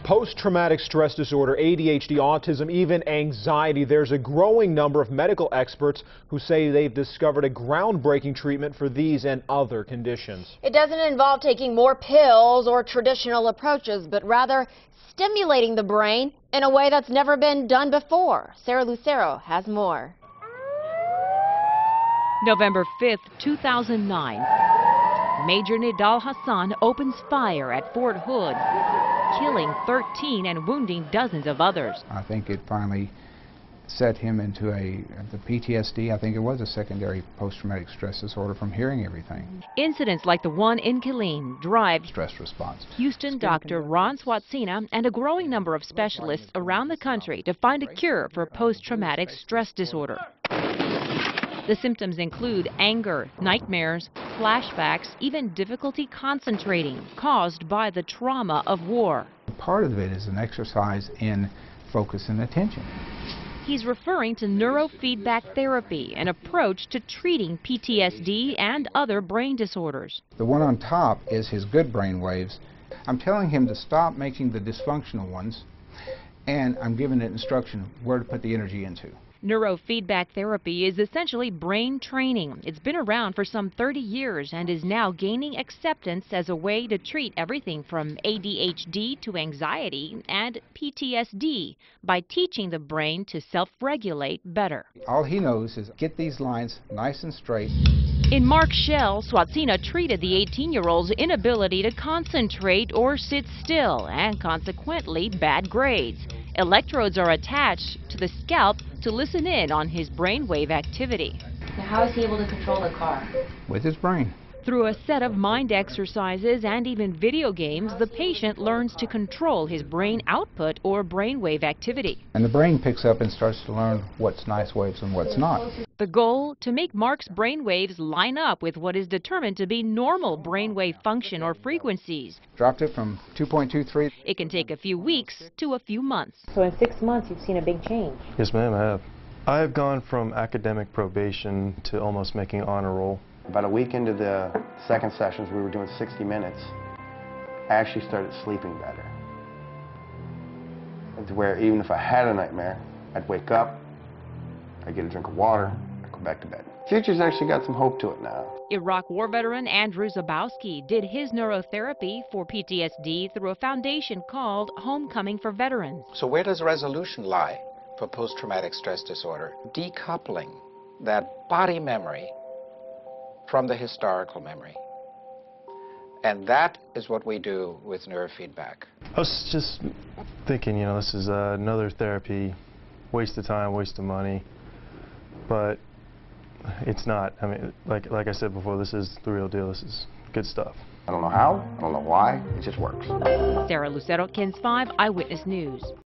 Post-traumatic stress disorder, ADHD, autism, even anxiety. There's a growing number of medical experts who say they've discovered a groundbreaking treatment for these and other conditions. It doesn't involve taking more pills or traditional approaches, but rather stimulating the brain in a way that's never been done before. Sarah Lucero has more. November 5th, 2009. Major Nidal Hassan opens fire at Fort Hood, killing 13 and wounding dozens of others. I think it finally set him into the PTSD. I think it was a secondary post-traumatic stress disorder from hearing everything. Incidents like the one in Killeen drive Stress response. Houston Dr. Ron Swatsina and a growing number of specialists around the country to find a cure for post-traumatic stress disorder. The symptoms include anger, nightmares, flashbacks, even difficulty concentrating caused by the trauma of war. Part of it is an exercise in focus and attention. He's referring to neurofeedback therapy, an approach to treating PTSD and other brain disorders. The one on top is his good brain waves. I'm telling him to stop making the dysfunctional ones, and I'm giving it instruction where to put the energy into. Neurofeedback therapy is essentially brain training. It's been around for some 30 years and is now gaining acceptance as a way to treat everything from ADHD to anxiety and PTSD by teaching the brain to self-regulate better. All he knows is get these lines nice and straight. In Mark Shell, Swatsina treated the 18-year-old's inability to concentrate or sit still and consequently bad grades. Electrodes are attached to the scalp to listen in on his brainwave activity. Now, how is he able to control the car? With his brain. Through a set of mind exercises and even video games, the patient learns to control his brain output or brainwave activity. And the brain picks up and starts to learn what's nice waves and what's not. The goal, to make Mark's brainwaves line up with what is determined to be normal brainwave function or frequencies. Dropped it from 2.23. It can take a few weeks to a few months. So in 6 months, you've seen a big change. Yes, ma'am, I have. I have gone from academic probation to almost making honor roll. About a week into the second sessions, we were doing 60 minutes. I actually started sleeping better. It's where even if I had a nightmare, I'd wake up, I'd get a drink of water, I'd go back to bed. Future's actually got some hope to it now. Iraq war veteran Andrew Zabowski did his neurotherapy for PTSD through a foundation called Homecoming for Veterans. So where does resolution lie for post-traumatic stress disorder? Decoupling that body memory from the historical memory. And that is what we do with neurofeedback. I was just thinking, you know, this is another therapy, waste of time, waste of money, but it's not. I mean, like I said before, this is the real deal. This is good stuff. I don't know how, I don't know why, it just works. Sarah Lucero, KENS 5 Eyewitness News.